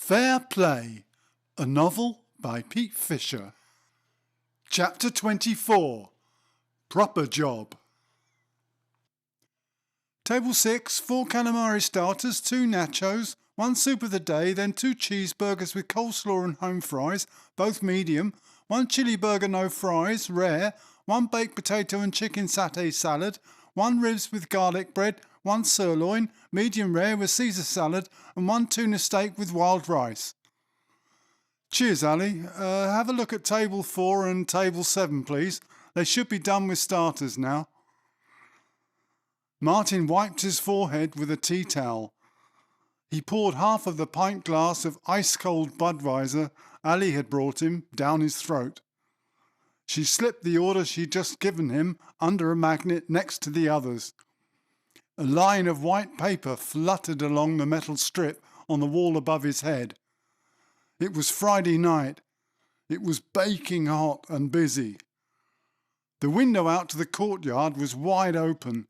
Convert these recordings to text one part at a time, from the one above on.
Fair Play, a novel by Pete Fisher. Chapter 24. Proper Job. Table 6, 4 calamari starters, 2 nachos, 1 soup of the day, then 2 cheeseburgers with coleslaw and home fries, both medium, 1 chili burger no fries, rare, 1 baked potato and chicken satay salad, 1 ribs with garlic bread, 1 sirloin, medium rare with Caesar salad, and 1 tuna steak with wild rice. Cheers, Ali. Have a look at table 4 and table 7, please. They should be done with starters now. Martin wiped his forehead with a tea towel. He poured half of the pint glass of ice-cold Budweiser Ali had brought him down his throat. She slipped the order she'd just given him under a magnet next to the others. A line of white paper fluttered along the metal strip on the wall above his head. It was Friday night. It was baking hot and busy. The window out to the courtyard was wide open.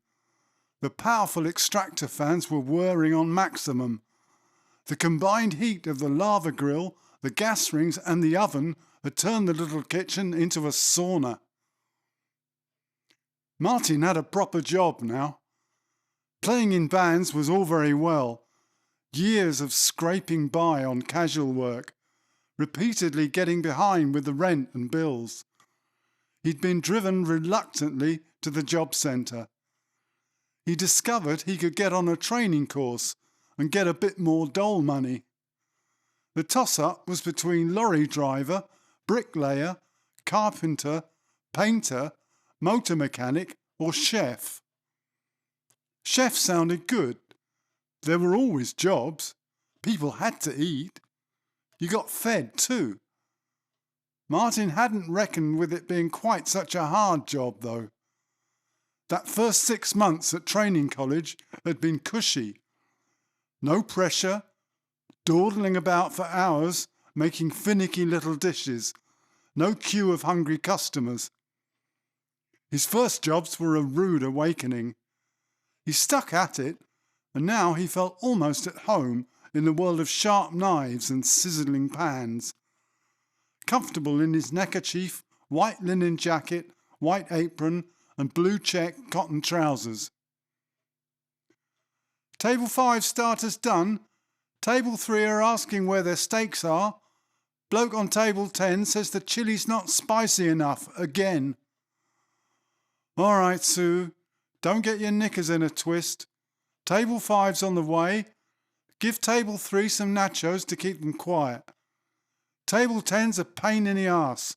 The powerful extractor fans were whirring on maximum. The combined heat of the lava grill, the gas rings and the oven had turned the little kitchen into a sauna. Martin had a proper job now. Playing in bands was all very well. Years of scraping by on casual work, repeatedly getting behind with the rent and bills. He'd been driven reluctantly to the job centre. He discovered he could get on a training course and get a bit more dole money. The toss-up was between lorry driver, bricklayer, carpenter, painter, motor mechanic or chef. Chef sounded good. There were always jobs. People had to eat. You got fed too. Martin hadn't reckoned with it being quite such a hard job though. That first 6 months at training college had been cushy. No pressure, dawdling about for hours, making finicky little dishes, no queue of hungry customers. His first jobs were a rude awakening. He stuck at it, and now he felt almost at home in the world of sharp knives and sizzling pans. Comfortable in his neckerchief, white linen jacket, white apron, and blue check cotton trousers. Table 5 starters done. Table 3 are asking where their steaks are. Bloke on table 10 says the chili's not spicy enough again. All right, Sue. Don't get your knickers in a twist. Table 5's on the way. Give table 3 some nachos to keep them quiet. Table 10's a pain in the arse.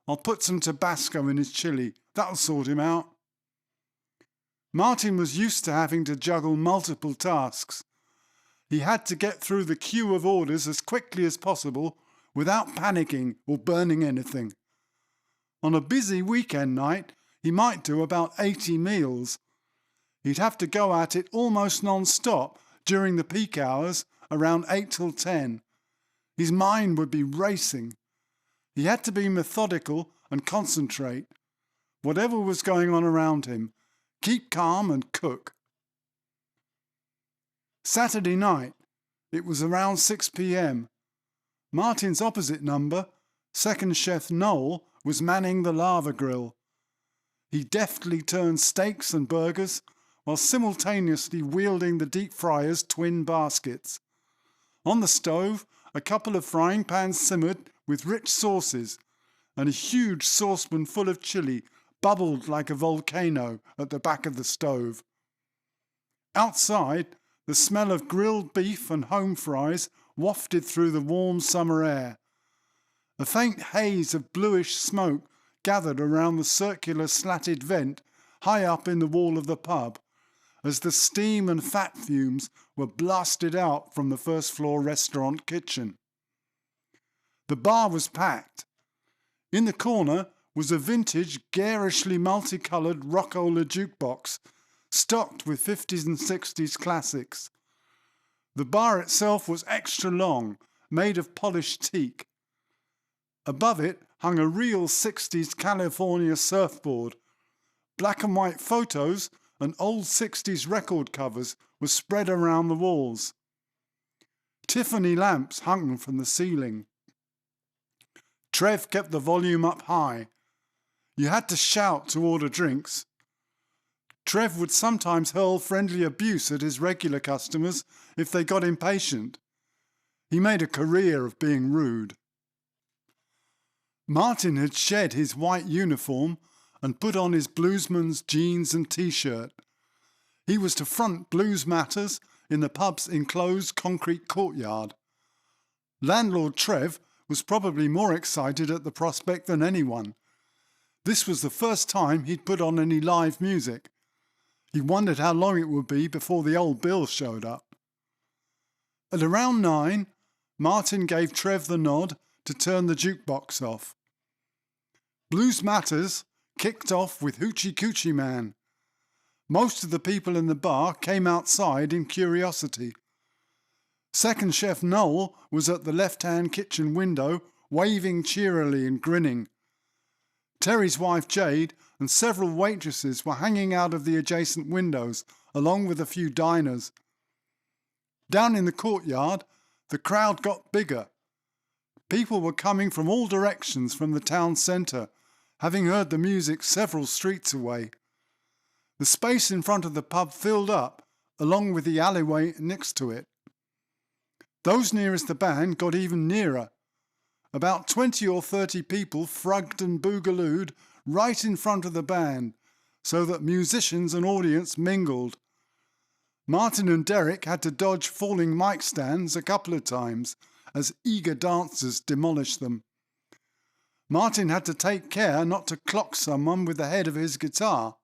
I'll put some Tabasco in his chili. That'll sort him out. Martin was used to having to juggle multiple tasks. He had to get through the queue of orders as quickly as possible without panicking or burning anything. On a busy weekend night, he might do about 80 meals. He'd have to go at it almost non-stop during the peak hours around 8 till 10. His mind would be racing. He had to be methodical and concentrate. Whatever was going on around him, keep calm and cook. Saturday night. It was around 6 p.m. Martin's opposite number, second chef Noel, was manning the lava grill. He deftly turned steaks and burgers while simultaneously wielding the deep fryer's twin baskets. On the stove, a couple of frying pans simmered with rich sauces, and a huge saucepan full of chili bubbled like a volcano at the back of the stove. Outside, the smell of grilled beef and home fries wafted through the warm summer air. A faint haze of bluish smoke gathered around the circular slatted vent high up in the wall of the pub, as the steam and fat fumes were blasted out from the first floor restaurant kitchen. The bar was packed. In the corner was a vintage, garishly multicoloured Rockola jukebox, stocked with 50s and 60s classics. The bar itself was extra long, made of polished teak. Above it hung a real 60s California surfboard. Black and white photos and old 60s record covers were spread around the walls. Tiffany lamps hung from the ceiling. Trev kept the volume up high. You had to shout to order drinks. Trev would sometimes hurl friendly abuse at his regular customers if they got impatient. He made a career of being rude. Martin had shed his white uniform and put on his bluesman's jeans and t-shirt. He was to front Blues Matters in the pub's enclosed concrete courtyard. Landlord Trev was probably more excited at the prospect than anyone. This was the first time he'd put on any live music. He wondered how long it would be before the old Bill showed up. At around 9, Martin gave Trev the nod to turn the jukebox off. Blues Matters kicked off with Hoochie Coochie Man. Most of the people in the bar came outside in curiosity. Second Chef Noel was at the left-hand kitchen window, waving cheerily and grinning. Terry's wife Jade and several waitresses were hanging out of the adjacent windows, along with a few diners. Down in the courtyard, the crowd got bigger. People were coming from all directions from the town centre, having heard the music several streets away. The space in front of the pub filled up, along with the alleyway next to it. Those nearest the band got even nearer. About 20 or 30 people frugged and boogalooed right in front of the band, so that musicians and audience mingled. Martin and Derek had to dodge falling mic stands a couple of times as eager dancers demolished them. Martin had to take care not to clock someone with the head of his guitar.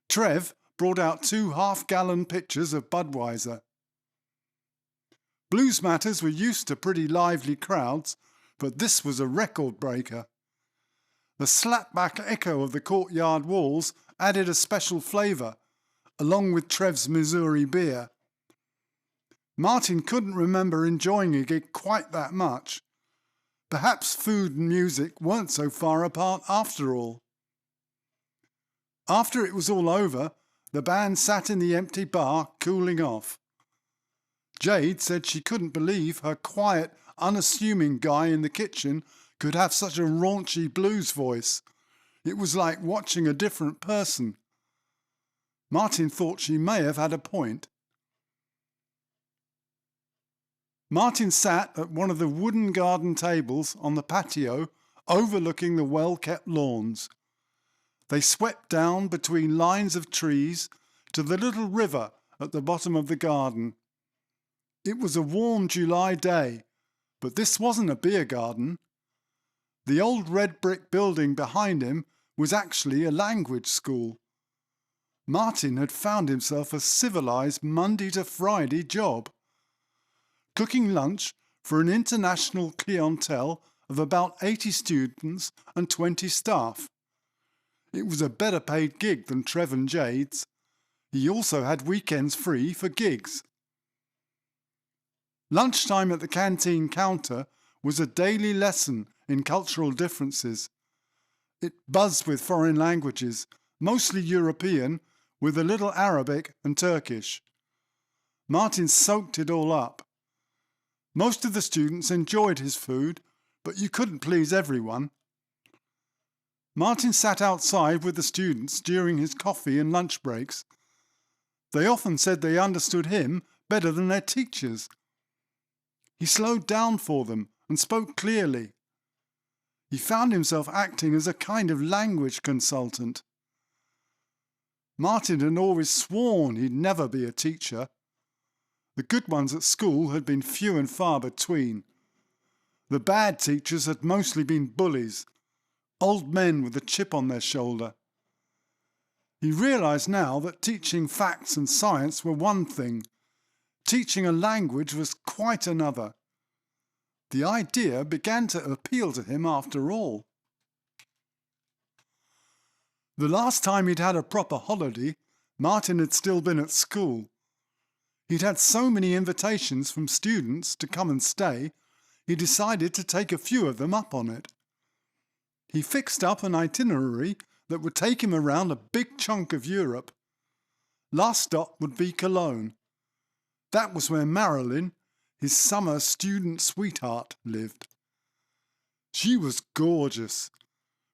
Trev brought out 2 half-gallon pitchers of Budweiser. Blues Matters were used to pretty lively crowds, but this was a record breaker. The slapback echo of the courtyard walls added a special flavour, along with Trev's Missouri beer. Martin couldn't remember enjoying a gig quite that much. Perhaps food and music weren't so far apart after all. After it was all over, the band sat in the empty bar cooling off. Jade said she couldn't believe her quiet, unassuming guy in the kitchen could have such a raunchy blues voice. It was like watching a different person. Martin thought she may have had a point. Martin sat at one of the wooden garden tables on the patio overlooking the well-kept lawns. They swept down between lines of trees to the little river at the bottom of the garden. It was a warm July day, but this wasn't a beer garden. The old red brick building behind him was actually a language school. Martin had found himself a civilised Monday to Friday job, cooking lunch for an international clientele of about 80 students and 20 staff. It was a better paid gig than Trev and Jade's. He also had weekends free for gigs. Lunchtime at the canteen counter was a daily lesson in cultural differences. It buzzed with foreign languages, mostly European, with a little Arabic and Turkish. Martin soaked it all up. Most of the students enjoyed his food, but you couldn't please everyone. Martin sat outside with the students during his coffee and lunch breaks. They often said they understood him better than their teachers. He slowed down for them and spoke clearly. He found himself acting as a kind of language consultant. Martin had always sworn he'd never be a teacher. The good ones at school had been few and far between. The bad teachers had mostly been bullies, old men with a chip on their shoulder. He realised now that teaching facts and science were one thing. Teaching a language was quite another. The idea began to appeal to him after all. The last time he'd had a proper holiday, Martin had still been at school. He'd had so many invitations from students to come and stay, he decided to take a few of them up on it. He fixed up an itinerary that would take him around a big chunk of Europe. Last stop would be Cologne. That was where Marilyn, his summer student sweetheart lived. She was gorgeous,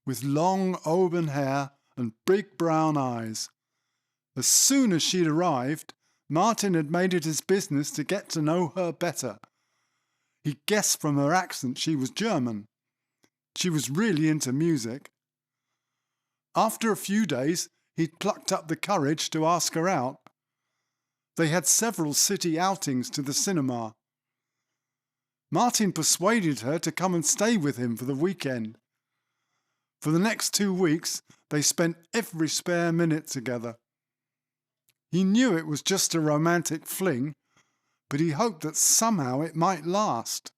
with long auburn hair and big brown eyes. As soon as she'd arrived, Martin had made it his business to get to know her better. He guessed from her accent she was German. She was really into music. After a few days, he'd plucked up the courage to ask her out. They had several city outings to the cinema. Martin persuaded her to come and stay with him for the weekend. For the next 2 weeks, they spent every spare minute together. He knew it was just a romantic fling, but he hoped that somehow it might last.